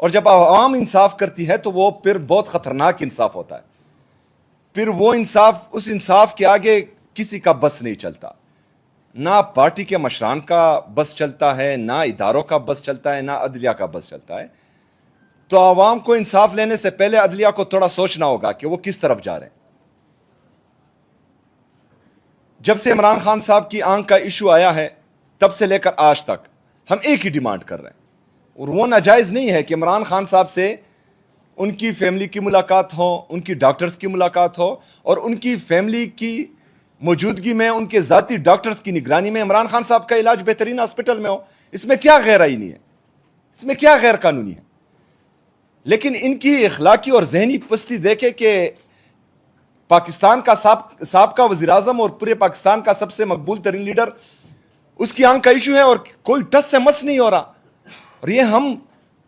اور جب عوام انصاف کرتی ہے تو وہ پھر بہت خطرناک انصاف ہوتا ہے. پھر وہ انصاف، اس انصاف کے آگے کسی کا بس نہیں چلتا. نہ پارٹی کے مشران کا بس چلتا ہے، نہ اداروں کا بس چلتا ہے، نہ عدلیہ کا بس چلتا ہے. تو عوام کو انصاف لینے سے پہلے عدلیہ کو تھوڑا سوچنا ہوگا کہ وہ کس طرف جا رہے ہیں. جب سے عمران خان صاحب کی آنکھ کا ایشو آیا ہے تب سے لے کر آج تک ہم ایک ہی ڈیمانڈ کر رہے ہیں، اور وہ ناجائز نہیں ہے کہ عمران خان صاحب سے ان کی فیملی کی ملاقات ہو، ان کی ڈاکٹرز کی ملاقات ہو، اور ان کی فیملی کی موجودگی میں، ان کے ذاتی ڈاکٹرز کی نگرانی میں عمران خان صاحب کا علاج بہترین ہاسپٹل میں ہو. اس میں کیا غیر آئینی ہے؟ اس میں کیا غیر قانونی ہے؟ لیکن ان کی اخلاقی اور ذہنی پستی دیکھے کہ پاکستان کا سابقہ وزیر اعظم اور پورے پاکستان کا سب سے مقبول ترین لیڈر، اس کی آنکھ کا ایشو ہے اور کوئی ٹس سے مس نہیں ہو رہا. اور یہ ہم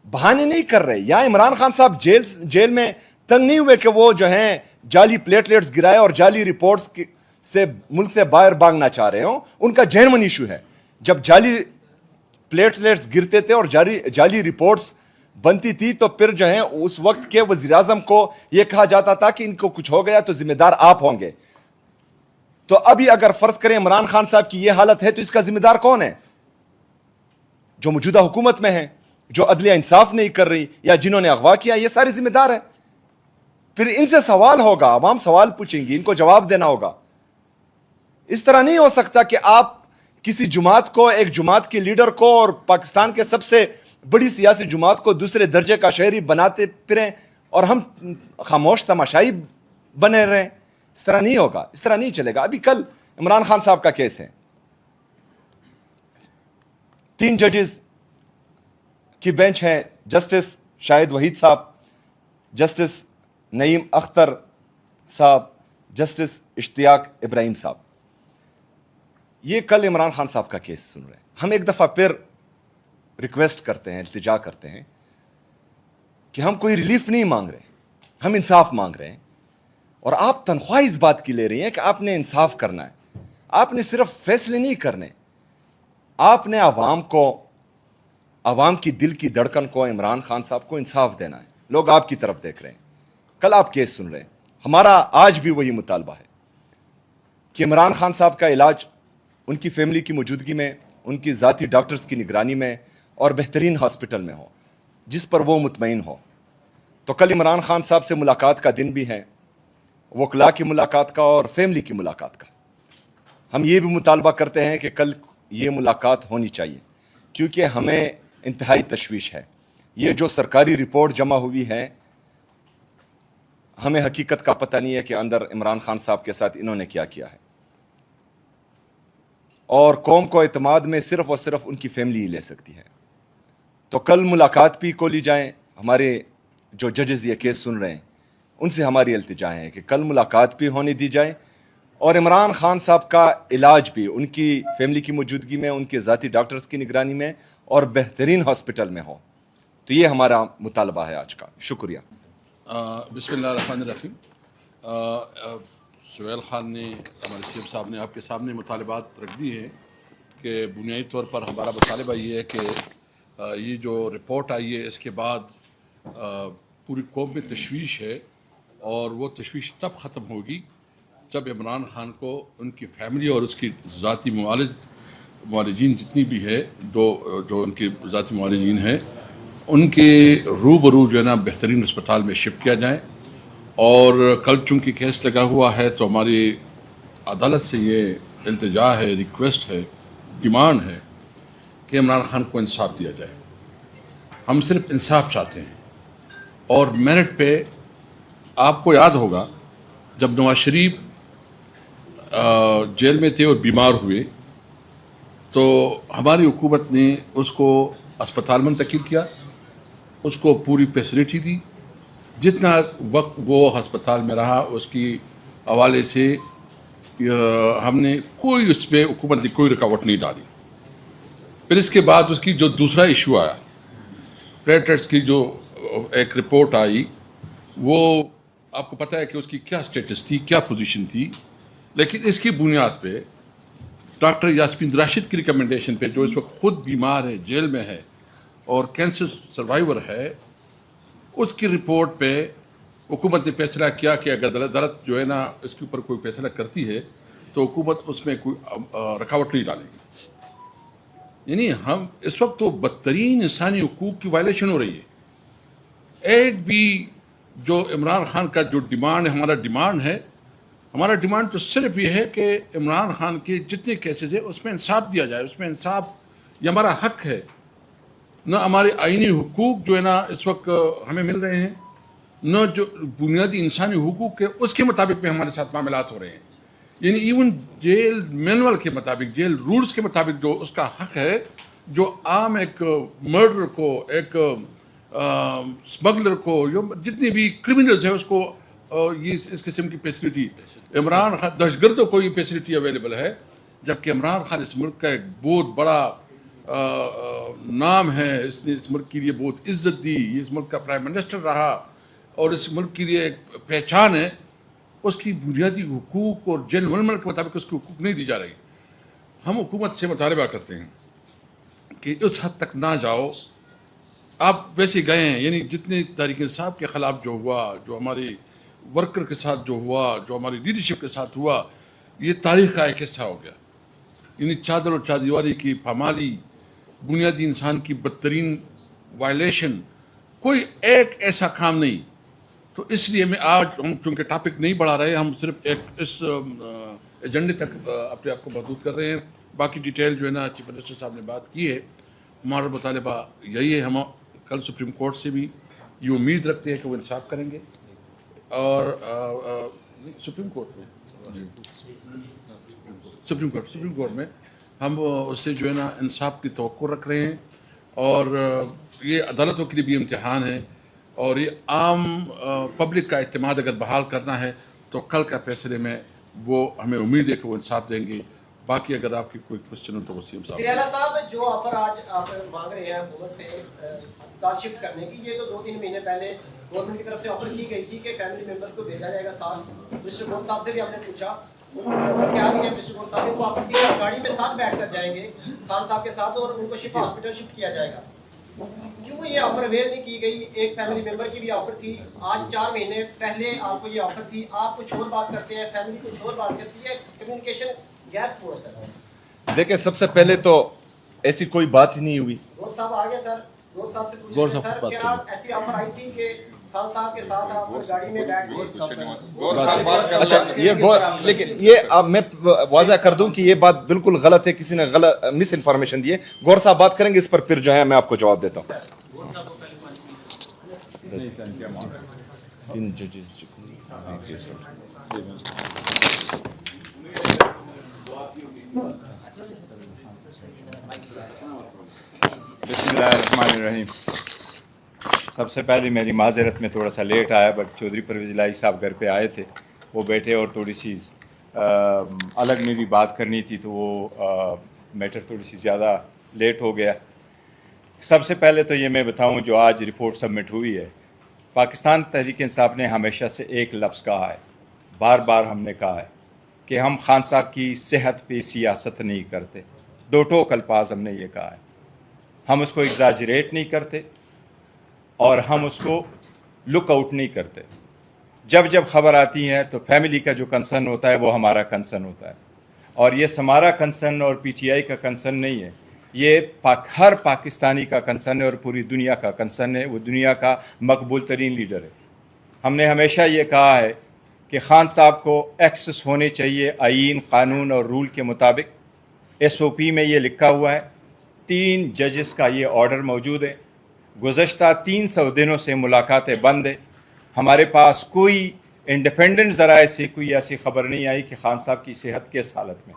بہانے نہیں کر رہے. یا عمران خان صاحب جیل میں تنگ نہیں ہوئے کہ وہ جو ہیں جعلی پلیٹلیٹس گرائے اور جعلی رپورٹس سے ملک سے باہر بھاگنا چاہ رہے ہوں. ان کا جینون ایشو ہے. جب جعلی پلیٹلیٹس گرتے تھے اور جعلی رپورٹس بنتی تھی تو پھر جو ہے اس وقت کے وزیر اعظم کو یہ کہا جاتا تھا کہ ان کو کچھ ہو گیا تو ذمہ دار آپ ہوں گے. تو ابھی اگر فرض کریں عمران خان صاحب کی یہ حالت ہے تو اس کا ذمہ دار کون ہے؟ جو موجودہ حکومت میں ہیں، جو عدلیہ انصاف نہیں کر رہی، یا جنہوں نے اغوا کیا، یہ سارے ذمہ دار ہیں. پھر ان سے سوال ہوگا، عوام سوال پوچھیں گی، ان کو جواب دینا ہوگا. اس طرح نہیں ہو سکتا کہ آپ کسی جماعت کو، ایک جماعت کے لیڈر کو اور پاکستان کے سب سے بڑی سیاسی جماعت کو دوسرے درجے کا شہری بناتے پھریں اور ہم خاموش تماشائی بنے رہیں. اس طرح نہیں ہوگا، اس طرح نہیں چلے گا. ابھی کل عمران خان صاحب کا کیس ہے، 3 ججز کی بینچ ہے، جسٹس شاہد وحید صاحب، جسٹس نعیم اختر صاحب، جسٹس اشتیاق ابراہیم صاحب. یہ کل عمران خان صاحب کا کیس سن رہے ہیں. ہم ایک دفعہ پھر ریکویسٹ کرتے ہیں، التجا کرتے ہیں کہ ہم کوئی ریلیف نہیں مانگ رہے، ہم انصاف مانگ رہے ہیں. اور آپ تنخواہ اس بات کی لے رہی ہیں کہ آپ نے انصاف کرنا ہے. آپ نے صرف فیصلے نہیں کرنے، آپ نے عوام کی دل کی دھڑکن کو، عمران خان صاحب کو انصاف دینا ہے. لوگ آپ کی طرف دیکھ رہے ہیں. کل آپ کیس سن رہے ہیں. ہمارا آج بھی وہی مطالبہ ہے کہ عمران خان صاحب کا علاج ان کی فیملی کی موجودگی میں، ان کی ذاتی ڈاکٹرز کی نگرانی میں اور بہترین ہاسپٹل میں ہو جس پر وہ مطمئن ہو. تو کل عمران خان صاحب سے ملاقات کا دن بھی ہے، وکلاء کی ملاقات کا اور فیملی کی ملاقات کا. ہم یہ بھی مطالبہ کرتے ہیں کہ کل یہ ملاقات ہونی چاہیے، کیونکہ ہمیں انتہائی تشویش ہے. یہ جو سرکاری رپورٹ جمع ہوئی ہے، ہمیں حقیقت کا پتہ نہیں ہے کہ اندر عمران خان صاحب کے ساتھ انہوں نے کیا کیا ہے. اور قوم کو اعتماد میں صرف اور صرف ان کی فیملی ہی لے سکتی ہے. تو کل ملاقات بھی کو لی جائیں. ہمارے جو ججز یہ کیس سن رہے ہیں ان سے ہماری التجا ہے کہ کل ملاقات بھی ہونے دی جائے اور عمران خان صاحب کا علاج بھی ان کی فیملی کی موجودگی میں، ان کے ذاتی ڈاکٹرز کی نگرانی میں اور بہترین ہاسپٹل میں ہو. تو یہ ہمارا مطالبہ ہے آج کا. شکریہ. بسم اللہ الرحمن الرحیم. سہیل خان نے، ہمارے سی ایم صاحب نے آپ کے سامنے مطالبات رکھ دی ہیں کہ بنیادی طور پر ہمارا مطالبہ یہ ہے کہ یہ جو رپورٹ آئی ہے اس کے بعد پوری قوم میں تشویش ہے، اور وہ تشویش تب ختم ہوگی جب عمران خان کو ان کی فیملی اور اس کی ذاتی معالجین جتنی بھی ہے، جو ان کے ذاتی معالجین ہیں، ان کے روبرو جو ہے نا بہترین اسپتال میں شفٹ کیا جائے. اور کل چونکہ کیس لگا ہوا ہے تو ہماری عدالت سے یہ التجا ہے، ریکویسٹ ہے، ڈیمانڈ ہے کہ عمران خان کو انصاف دیا جائے. ہم صرف انصاف چاہتے ہیں. اور میرٹ پہ آپ کو یاد ہوگا جب نواز شریف جیل میں تھے اور بیمار ہوئے تو ہماری حکومت نے اس کو اسپتال منتقل کیا، اس کو پوری فیسلٹی دی. جتنا وقت وہ ہسپتال میں رہا اس کی حوالے سے ہم نے کوئی اس میں حکومت نے کوئی رکاوٹ نہیں ڈالی. پھر اس کے بعد اس کی جو دوسرا ایشو آیا، پلیٹلیٹس کی جو ایک رپورٹ آئی، وہ آپ کو پتہ ہے کہ اس کی کیا سٹیٹس تھی، کیا پوزیشن تھی. لیکن اس کی بنیاد پہ ڈاکٹر یاسمین راشد کی ریکمنڈیشن پہ، جو اس وقت خود بیمار ہے، جیل میں ہے اور کینسر سروائیور ہے، اس کی رپورٹ پہ حکومت نے فیصلہ کیا کہ اگر عدالت جو ہے نا اس کے اوپر کوئی فیصلہ کرتی ہے تو حکومت اس میں کوئی رکاوٹ نہیں ڈالے گی. یعنی ہم اس وقت تو بدترین انسانی حقوق کی وائلیشن ہو رہی ہے. ایک بھی جو عمران خان کا جو ڈیمانڈ ہے، ہمارا ڈیمانڈ تو صرف یہ ہے کہ عمران خان کے جتنے کیسز ہیں اس میں انصاف دیا جائے. اس میں انصاف یہ ہمارا حق ہے. نہ ہمارے آئینی حقوق جو ہے نا اس وقت ہمیں مل رہے ہیں، نہ جو بنیادی انسانی حقوق ہے اس کے مطابق میں ہمارے ساتھ معاملات ہو رہے ہیں. یعنی ایون جیل مینول کے مطابق، جیل رولز کے مطابق جو اس کا حق ہے، جو عام ایک مرڈر کو، ایک اسمگلر کو، جتنے بھی کرمنلز ہیں اس کو یہ اس قسم کی فیسلٹی، عمران خان دہشت گردوں کو یہ فیسلٹی اویلیبل ہے. جبکہ عمران خان اس ملک کا ایک بہت بڑا نام ہے، اس نے اس ملک کے لیے بہت عزت دی، یہ اس ملک کا پرائم منسٹر رہا اور اس ملک کے لیے ایک پہچان ہے. اس کی بنیادی حقوق اور جیل ملک کے مطابق اس کی حقوق نہیں دی جا رہی. ہم حکومت سے مطالبہ کرتے ہیں کہ اس حد تک نہ جاؤ. آپ ویسے گئے ہیں، یعنی جتنے تحریک انصاف کے خلاف جو ہوا، جو ہمارے ورکر کے ساتھ جو ہوا، جو ہماری لیڈرشپ کے ساتھ ہوا، یہ تاریخ کا ایک حصہ ہو گیا. یعنی چادر اور چاردیواری کی پامالی، بنیادی انسان کی بدترین وائلیشن، کوئی ایک ایسا کام نہیں. تو اس لیے میں آج ہم چونکہ ٹاپک نہیں بڑھا رہے، ہم صرف ایک اس ایجنڈے تک اپنے آپ کو محدود کر رہے ہیں. باقی ڈیٹیل جو ہے نا چیف منسٹر صاحب نے بات کی ہے. ہمارا مطالبہ یہی ہے، ہم کل سپریم کورٹ سے بھی یہ امید رکھتے ہیں کہ وہ انصاف کریں گے. اور سپریم کورٹ میں ہم اس سے جو ہے نا انصاف کی توقع رکھ رہے ہیں. اور یہ عدالتوں کے لیے بھی امتحان ہے، اور یہ عام پبلک کا اعتماد اگر بحال کرنا ہے تو کل کا فیصلے میں وہ ہمیں امید ہے کہ وہ انصاف دیں گے. باقی اگر آپ کی کوئی کوشچن ہو تو وسیم صاحب جو آفر آج آپ مانگ رہے ہیں حکومت سے اسپتال شفٹ کرنے کی، یہ تو 2-3 مہینے پہلے گورنمنٹ کی طرف سے آفر کی گئی تھی کہ فیملی ممبرس کو بھیجا جائے گا ساتھ. مسٹر گور صاحب سے بھی ہم نے پوچھا، کیا بھی ہے مسٹر گور صاحب نے وہ آفر تھی گاڑی میں ساتھ بیٹھ کر جائیں گے خان صاحب کے ساتھ اور ان کو شفا ہاسپٹل شفٹ کیا جائے گا. کیوں یہ آفر اویل نہیں کی گئی؟ ایک فیملی ممبر کی بھی آفر تھی، آج 4 مہینے پہلے آپ کو یہ آفر تھی. آپ کچھ اور بات کرتے ہیں، فیملی کچھ اور بات کرتی ہے، کمیونیکیشن گیپ ہوا سر. دیکھیں سب سے پہلے تو ایسی کوئی بات ہی نہیں ہوئی. گور صاحب آ گئے سر، گور صاحب سے پوچھیں سر کیا ایسی آفر آئی تھی کہ خان صاحب کے ساتھ آپ گاڑی میں بیٹھ کے؟ اچھا یہ لیکن یہ اب میں واضح کر دوں کہ یہ بات بالکل غلط ہے، کسی نے غلط مس انفارمیشن دی ہے. گور صاحب بات کریں گے اس پر، پھر جو ہے میں آپ کو جواب دیتا ہوں. 3 ججز. بسم اللہ الرحمن الرحیم. سب سے پہلے میری معذرت، میں تھوڑا سا لیٹ آیا، بٹ چودھری پرویز الہی صاحب گھر پہ آئے تھے، وہ بیٹھے اور تھوڑی سی الگ میں بھی بات کرنی تھی، تو وہ میٹر تھوڑی سی زیادہ لیٹ ہو گیا. سب سے پہلے تو یہ میں بتاؤں جو آج رپورٹ سبمٹ ہوئی ہے، پاکستان تحریک انصاف نے ہمیشہ سے ایک لفظ کہا ہے، بار بار ہم نے کہا ہے کہ ہم خان صاحب کی صحت پہ سیاست نہیں کرتے. 2 ٹوک الفاظ ہم نے یہ کہا ہے. ہم اس کو ایگزاجریٹ نہیں کرتے اور ہم اس کو لک آؤٹ نہیں کرتے. جب جب خبر آتی ہے تو فیملی کا جو کنسرن ہوتا ہے وہ ہمارا کنسرن ہوتا ہے، اور یہ ہمارا کنسرن اور پی ٹی آئی کا کنسرن نہیں ہے، یہ ہر پاکستانی کا کنسرن ہے اور پوری دنیا کا کنسرن ہے. وہ دنیا کا مقبول ترین لیڈر ہے. ہم نے ہمیشہ یہ کہا ہے کہ خان صاحب کو ایکسس ہونے چاہیے آئین، قانون اور رول کے مطابق. ایس او پی میں یہ لکھا ہوا ہے. 3 ججز کا یہ آرڈر موجود ہے. گزشتہ 300 دنوں سے ملاقاتیں بند ہیں. ہمارے پاس کوئی انڈیپینڈنٹ ذرائع سے کوئی ایسی خبر نہیں آئی کہ خان صاحب کی صحت کس حالت میں.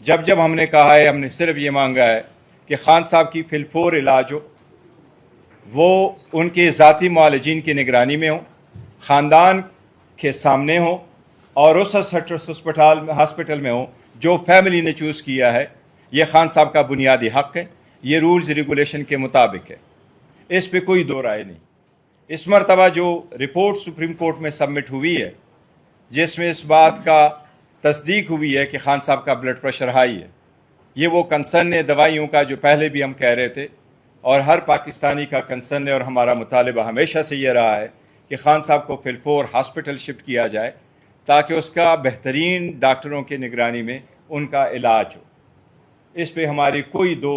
جب جب ہم نے کہا ہے، ہم نے صرف یہ مانگا ہے کہ خان صاحب کی فی الفور علاج ہو، وہ ان کے ذاتی معالجین کی نگرانی میں ہوں، خاندان کے سامنے ہوں، اور اس ہاسپٹل میں ہوں جو فیملی نے چوز کیا ہے. یہ خان صاحب کا بنیادی حق ہے، یہ رولز ریگولیشن کے مطابق ہے، اس پہ کوئی دو رائے نہیں. اس مرتبہ جو رپورٹ سپریم کورٹ میں سبمٹ ہوئی ہے، جس میں اس بات کا تصدیق ہوئی ہے کہ خان صاحب کا بلڈ پریشر ہائی ہے، یہ وہ کنسرن ہے دوائیوں کا جو پہلے بھی ہم کہہ رہے تھے، اور ہر پاکستانی کا کنسرن ہے اور ہمارا مطالبہ ہمیشہ سے یہ رہا ہے کہ خان صاحب کو فلفور ہاسپٹل شفٹ کیا جائے تاکہ اس کا بہترین ڈاکٹروں کی نگرانی میں ان کا علاج ہو. اس پہ ہماری کوئی دو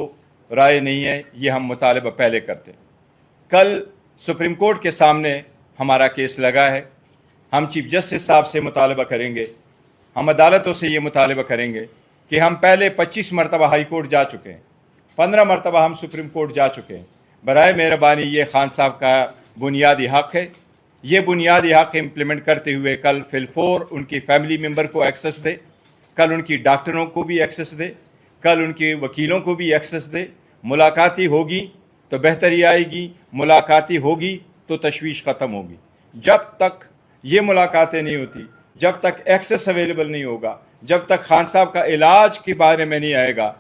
رائے نہیں ہے, یہ ہم مطالبہ پہلے کرتے. کل سپریم کورٹ کے سامنے ہمارا کیس لگا ہے, ہم چیف جسٹس صاحب سے مطالبہ کریں گے, ہم عدالتوں سے یہ مطالبہ کریں گے کہ ہم پہلے 25 مرتبہ ہائی کورٹ جا چکے ہیں, 15 مرتبہ ہم سپریم کورٹ جا چکے ہیں. برائے مہربانی یہ خان صاحب کا بنیادی حق ہے, یہ بنیادی حق امپلیمنٹ کرتے ہوئے کل فلفور ان کی فیملی ممبر کو ایکسس دے, کل ان کی ڈاکٹروں کو بھی ایکسس دے, کل ان کے وکیلوں کو بھی ایکسس دے. ملاقاتی ہوگی تو بہتری آئے گی, ملاقاتی ہوگی تو تشویش ختم ہوگی. جب تک یہ ملاقاتیں نہیں ہوتی, جب تک ایکسس اویلیبل نہیں ہوگا, جب تک خان صاحب کا علاج کے بارے میں نہیں آئے گا,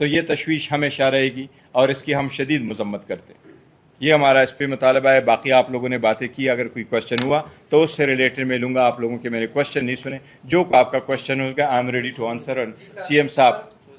تو یہ تشویش ہمیشہ رہے گی اور اس کی ہم شدید مذمت کرتے ہیں. یہ ہمارا اس پہ مطالبہ ہے. باقی آپ لوگوں نے باتیں کی, اگر کوئی کوشچن ہوا تو اس سے ریلیٹڈ میں لوں گا. آپ لوگوں کے میرے کوشچن نہیں سنے, جو آپ کا کوشچن ہوگا I am ready to answer. CM صاحب,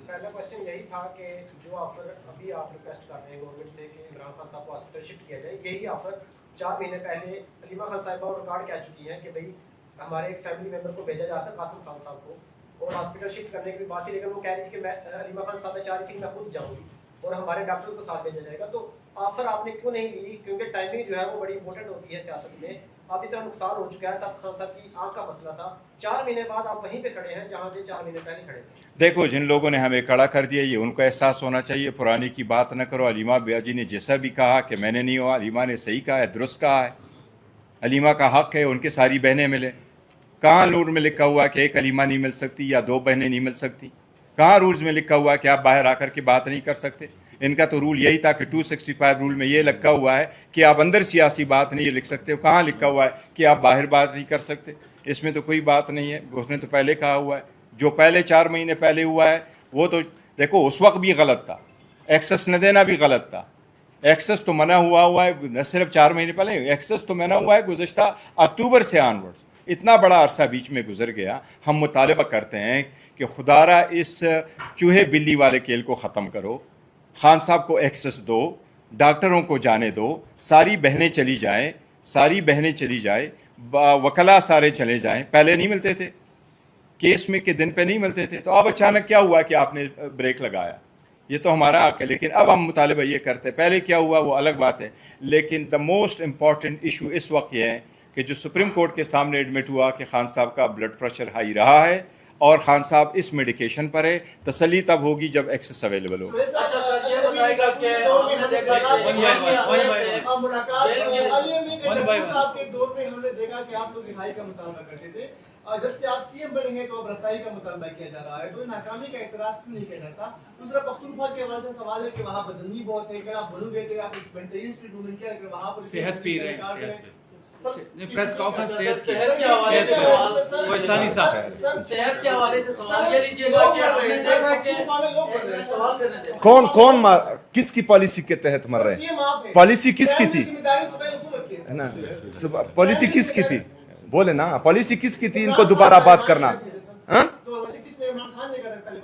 پہلا کوشچن یہی تھا کہ جو آفر ابھی آپ ریکویسٹ کر رہے ہیں گورنمنٹ سے کہ عمران خان صاحب کو ہاسپٹل شفٹ کیا جائے, یہی آفر 4 مہینے پہلے علیمہ خان صاحبہ اور ریکارڈ کہہ چکی ہیں کہ بھئی ہمارے ایک فیملی ممبر کو بھیجا جاتا ہے قاسم خان صاحب کو, اور ہاسپٹل شفٹ کرنے کی بھی بات تھی, لیکن وہ کہہ رہی تھی کہ میں علیمہ خان صاحب چاہ رہی تھی کہ میں خود جاؤں گی اور ہمارے ڈاکٹرز کو ساتھ بھیجا جائے گا. تو آفر آپ نے کیوں نہیں لی؟ کیونکہ ٹائمنگ جو ہے وہ بڑی امپورٹنٹ ہوتی ہے سیاست میں. اب اتنا نقصان ہو چکا ہے, تب خان صاحب کی آنکھ کا مسئلہ تھا, 4 مہینے بعد آپ وہیں پہ کھڑے ہیں جہاں سے 4 مہینے پہلے کھڑے تھے. دیکھو جن لوگوں نے ہمیں کھڑا کر دیا, یہ ان کو احساس ہونا چاہیے, پرانی کی بات نہ کرو. علیمہ بیا جی نے جیسا بھی کہا کہ میں نے نہیں ہوا, علیمہ نے صحیح کہا ہے, درست کہا ہے. علیمہ کا حق ہے ان کے ساری بہنیں ملیں. کہاں رول میں لکھا ہوا ہے کہ ایک علیمہ نہیں مل سکتی یا 2 بہنیں نہیں مل سکتی؟ کہاں رولز میں لکھا ہوا ہے کہ آپ باہر آ کر کے بات نہیں کر سکتے؟ ان کا تو رول یہی تھا کہ 265 رول میں یہ لکھا ہوا ہے کہ آپ اندر سیاسی بات نہیں لکھ سکتے. کہاں لکھا ہوا ہے کہ آپ باہر بات نہیں کر سکتے؟ اس میں تو کوئی بات نہیں ہے. اس نے تو پہلے کہا ہوا ہے, جو پہلے 4 مہینے پہلے ہوا ہے وہ تو دیکھو اس وقت بھی غلط تھا, ایکسس نہ دینا بھی غلط تھا. ایکسس تو منع ہوا ہے, نہ صرف 4 مہینے پہلے, ایکسس تو منع ہوا ہے گزشتہ اکتوبر سے آنورڈز. اتنا بڑا عرصہ بیچ میں گزر گیا. ہم مطالبہ کرتے ہیں کہ خدارہ اس چوہے بلی والے کھیل کو ختم کرو, خان صاحب کو ایکسس دو, ڈاکٹروں کو جانے دو, ساری بہنیں چلی جائیں, ساری بہنیں چلی جائیں, وکلا سارے چلے جائیں. پہلے نہیں ملتے تھے, کیس میں کے دن پہ نہیں ملتے تھے, تو اب اچانک کیا ہوا کہ آپ نے بریک لگایا؟ یہ تو ہمارا حق ہے. لیکن اب ہم مطالبہ یہ کرتے ہیں, پہلے کیا ہوا وہ الگ بات ہے. لیکن دا موسٹ امپورٹنٹ ایشو اس وقت یہ ہے کہ جو سپریم کورٹ کے سامنے ایڈمٹ ہوا کہ خان صاحب کا بلڈ پریشر ہائی رہا ہے اور خان صاحب اس میڈیکیشن پر ہے. تسلی تب ہوگی جب ایکسس اویلیبل ہو. جب سے آپ سی ایم بنے ہیں تو اب رسائی کا مطالبہ کیا جا رہا ہے, تو ناکامی کا اعتراف کیوں نہیں کیا جاتا؟ دوسرا پختونخوا کے حوالے سے سوال ہے کہ وہاں بدنی بہت ہے, اگر آپ بنو گے تو آپ مینٹیننس ڈھونڈیں گے, اگر وہاں پر صحت پی رہے ہیں, پریس کانفرنس صحت کے حوالے سے کوہستانی صاحب صحت کے حوالے سے سوال یہ لیجیے گا کہ ہم نے دیکھا کہ سوال کرنے دیں کون کس کی پالیسی کے تحت مر رہے ہیں؟ پالیسی کس کی تھی نا؟ پالیسی کس کی تھی بولے نا, پالیسی کس کی تھی ان کو دوبارہ بات کرنا؟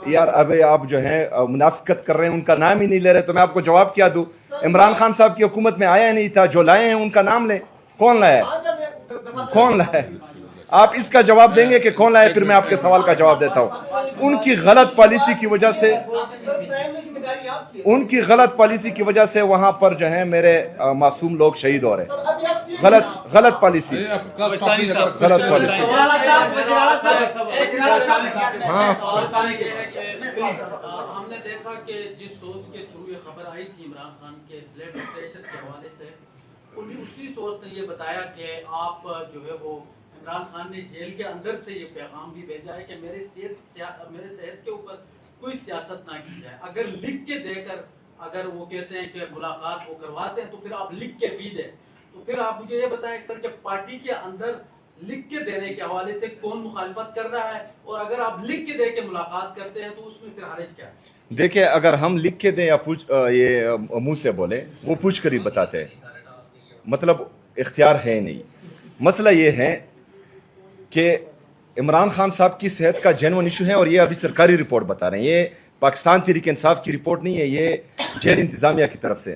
یار اب آپ جو ہیں منافقت کر رہے ہیں, ان کا نام ہی نہیں لے رہے, تو میں آپ کو جواب کیا دوں؟ عمران خان صاحب کی حکومت میں آیا نہیں تھا, جو لائے ہیں ان کا نام لیں. کون لائے؟ کون لائے؟ آپ اس کا جواب دیں گے کہ کون لائے, پھر میں آپ کے سوال کا جواب دیتا ہوں. ان کی غلط پالیسی کی وجہ سے, ان کی غلط پالیسی کی وجہ سے وہاں پر جو ہیں میرے معصوم لوگ شہید ہو رہے ہیں. غلط پالیسی, غلط پالیسی. ہم نے دیکھا کہ جس سورس کے تھرو یہ خبر آئی تھی عمران خان کے بلڈ پریشر کے حوالے سے, اسی سورس نے یہ بتایا کہ آپ جو ہے وہ عمران خان نے جیل کے اندر سے یہ پیغام بھی بھیجا ہے کہ میرے صحت کے اوپر کوئی سیاست نہ کی جائے. اگر لکھ کے دے کر اگر وہ کہتے ہیں کہ ملاقات وہ کرواتے ہیں تو پھر آپ لکھ کے بھی دیں. تو پھر آپ مجھے یہ بتائیں سر کہ پارٹی کے اندر لکھ کے دینے کے حوالے سے کون مخالفت کر رہا ہے, اور اگر آپ لکھ کے دے کے ملاقات کرتے ہیں تو اس میں پھر حرج کیا ہے؟ دیکھیں, اگر ہم لکھ کے دیں یا یہ منہ سے بولیں, وہ پوچھ کر ہی بتاتے ہیں, مطلب اختیار ہے نہیں. مسئلہ یہ ہے کہ عمران خان صاحب کی صحت کا جینوئن ایشو ہے, اور یہ ابھی سرکاری رپورٹ بتا رہے ہیں, یہ پاکستان تحریک انصاف کی رپورٹ نہیں ہے, یہ جیل انتظامیہ کی طرف سے.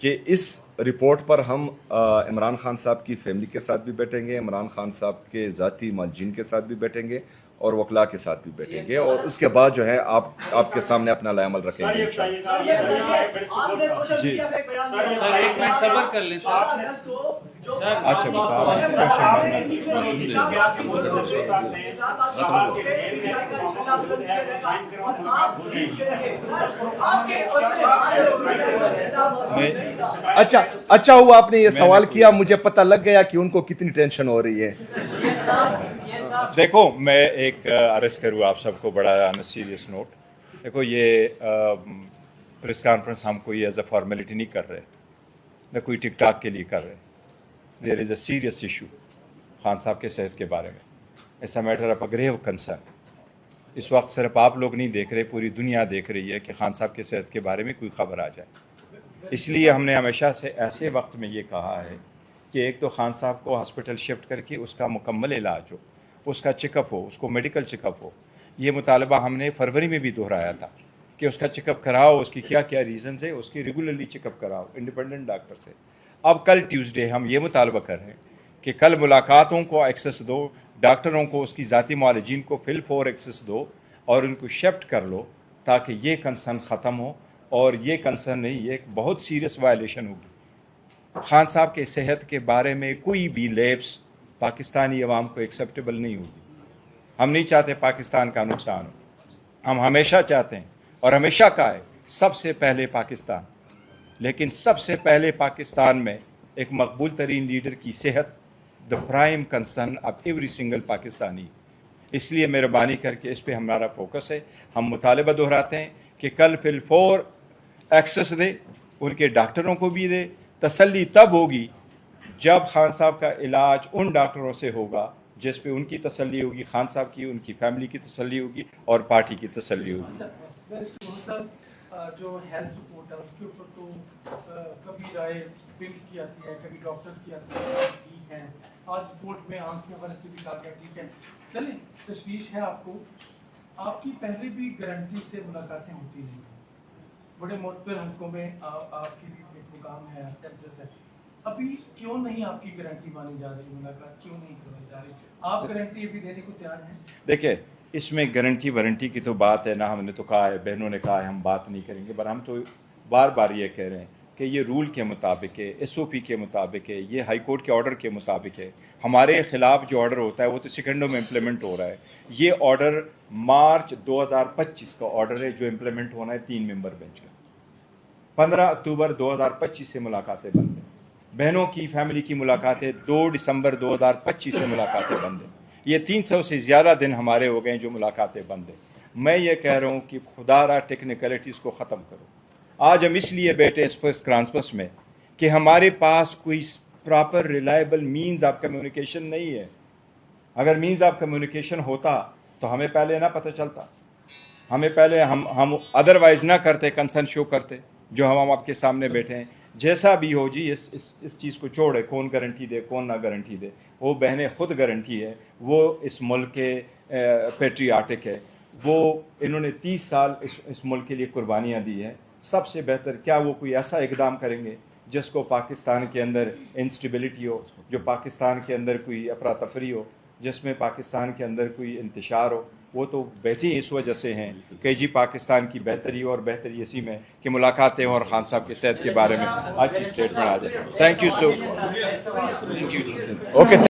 کہ اس رپورٹ پر ہم عمران خان صاحب کی فیملی کے ساتھ بھی بیٹھیں گے, عمران خان صاحب کے ذاتی معالجین کے ساتھ بھی بیٹھیں گے اور وکلاء کے ساتھ بھی بیٹھیں گے, اور اس کے بعد جو ہے آپ کے سامنے اپنا لائے عمل رکھیں گے. جی سر ایک منٹ صبر کر لیں سر. اچھا بتاؤ. اچھا ہوا آپ نے یہ سوال کیا, مجھے پتہ لگ گیا کہ ان کو کتنی ٹینشن ہو رہی ہے. دیکھو میں ایک عرض کروں آپ سب کو بڑا آن سیریس نوٹ. دیکھو یہ پریس کانفرنس ہم کوئی ایز اے فارمیلٹی نہیں کر رہے, نہ کوئی ٹک ٹاک کے لیے کر رہے. دیر از اے سیریس ایشو خان صاحب کے صحت کے بارے میں. ایسا میٹر آف اے گریو کنسرن. اس وقت صرف آپ لوگ نہیں دیکھ رہے, پوری دنیا دیکھ رہی ہے کہ خان صاحب کے صحت کے بارے میں کوئی خبر آ جائے. اس لیے ہم نے ہمیشہ سے ایسے وقت میں یہ کہا ہے کہ ایک تو خان صاحب کو ہاسپٹل شفٹ کر کے اس کا مکمل علاج ہو, اس کا چیک اپ ہو, اس کو میڈیکل چیک اپ ہو. یہ مطالبہ ہم نے فروری میں بھی دہرایا تھا کہ اس کا چیک اپ کراؤ, اس کی کیا کیا ریزنز ہے, اس کی ریگولرلی چیک اپ کراؤ انڈیپینڈنٹ ڈاکٹر سے. اب کل ٹیوزڈے ہم یہ مطالبہ کر رہے ہیں کہ کل ملاقاتوں کو ایکسس دو, ڈاکٹروں کو اس کی ذاتی معالجین کو فل فور ایکسس دو اور ان کو شفٹ کر لو تاکہ یہ کنسرن ختم ہو. اور یہ کنسرن نہیں, یہ ایک بہت سیریس وائلیشن ہوگی. خان صاحب کے صحت کے بارے میں کوئی بھی لیپس پاکستانی عوام کو ایکسیپٹیبل نہیں ہوگی. ہم نہیں چاہتے پاکستان کا نقصان ہو. ہم ہمیشہ چاہتے ہیں اور ہمیشہ کہا ہے سب سے پہلے پاکستان, لیکن سب سے پہلے پاکستان میں ایک مقبول ترین لیڈر کی صحت the prime concern of every single Pakistani. اس لیے مہربانی کر کے اس پہ ہمارا فوکس ہے. ہم مطالبہ دہراتے ہیں کہ کل فل فور ایکسس دے, ان کے ڈاکٹروں کو بھی دے. تسلی تب ہوگی جب خان صاحب کا علاج ان ڈاکٹروں سے ہوگا جس پہ ان کی تسلی ہوگی, خان صاحب کی, ان کی فیملی کی تسلی ہوگی اور پارٹی کی تسلی ہوگی. جو ہیلتھ رپورٹ ہے اس کے اوپر تو کبھی رائے پنس کی آتی ہے, کبھی ڈاکٹر کی آتی ہے ٹھیک ہے. آج رپورٹ میں آنکھ کے حوالے سے بھی کہا گیا ٹھیک ہے. چلیں تشویش ہے آپ کو, آپ کی پہلے بھی گارنٹی سے ملاقاتیں ہوتی ہیں, بڑے معتبر حلقوں میں آپ کی بھی ایک مقام ہے, سیبزت ہے. ابھی کیوں نہیں آپ کی گارنٹی مانی جا رہی, ملاقات کیوں نہیں کروائی جا رہی؟ آپ گارنٹی ابھی دینے کو تیار ہیں؟ دیکھیں اس میں گارنٹی وارنٹی کی تو بات ہے نا, ہم نے تو کہا ہے, بہنوں نے کہا ہے ہم بات نہیں کریں گے, پر ہم تو بار بار یہ کہہ رہے ہیں کہ یہ رول کے مطابق ہے, ایس او پی کے مطابق ہے, یہ ہائی کورٹ کے آرڈر کے مطابق ہے. ہمارے خلاف جو آرڈر ہوتا ہے وہ تو سیکنڈوں میں امپلیمنٹ ہو رہا ہے. یہ آرڈر مارچ 2025 کا آرڈر ہے جو امپلیمنٹ ہونا ہے 3 ممبر بینچ کا. 15 اکتوبر 2025 سے ملاقاتیں بند ہیں. بہنوں کی فیملی کی ملاقاتیں 2 دسمبر 2025 سے ملاقاتیں بند ہیں. یہ 300 سے زیادہ دن ہمارے ہو گئے جو ملاقاتیں بند ہیں. میں یہ کہہ رہا ہوں کہ خدا را ٹیکنیکلٹیز کو ختم کرو. آج ہم اس لیے بیٹھے اس پریس کانفرنس میں کہ ہمارے پاس کوئی proper reliable means of communication نہیں ہے. اگر مینز آف کمیونیکیشن ہوتا تو ہمیں پہلے نہ پتہ چلتا, ہمیں پہلے ہم ادروائز نہ کرتے, کنسرن شو کرتے جو ہم آپ کے سامنے بیٹھے ہیں. جیسا بھی ہو جی, اس چیز کو چھوڑے, کون گارنٹی دے کون نہ گارنٹی دے, وہ بہنیں خود گارنٹی ہے, وہ اس ملک کے پیٹریاٹک ہے, وہ انہوں نے 30 سال اس ملک کے لیے قربانیاں دی ہیں. سب سے بہتر کیا وہ کوئی ایسا اقدام کریں گے جس کو پاکستان کے اندر انسٹیبلٹی ہو, جو پاکستان کے اندر کوئی افراتفری ہو, جس میں پاکستان کے اندر کوئی انتشار ہو. وہ تو بیٹھے اس وجہ سے ہیں کہ جی پاکستان کی بہتری اور بہتری اسی میں کہ ملاقاتیں اور خان صاحب کے صحت کے بارے میں اچھی اسٹیٹمنٹ آ جائے. Thank you so. اوکے.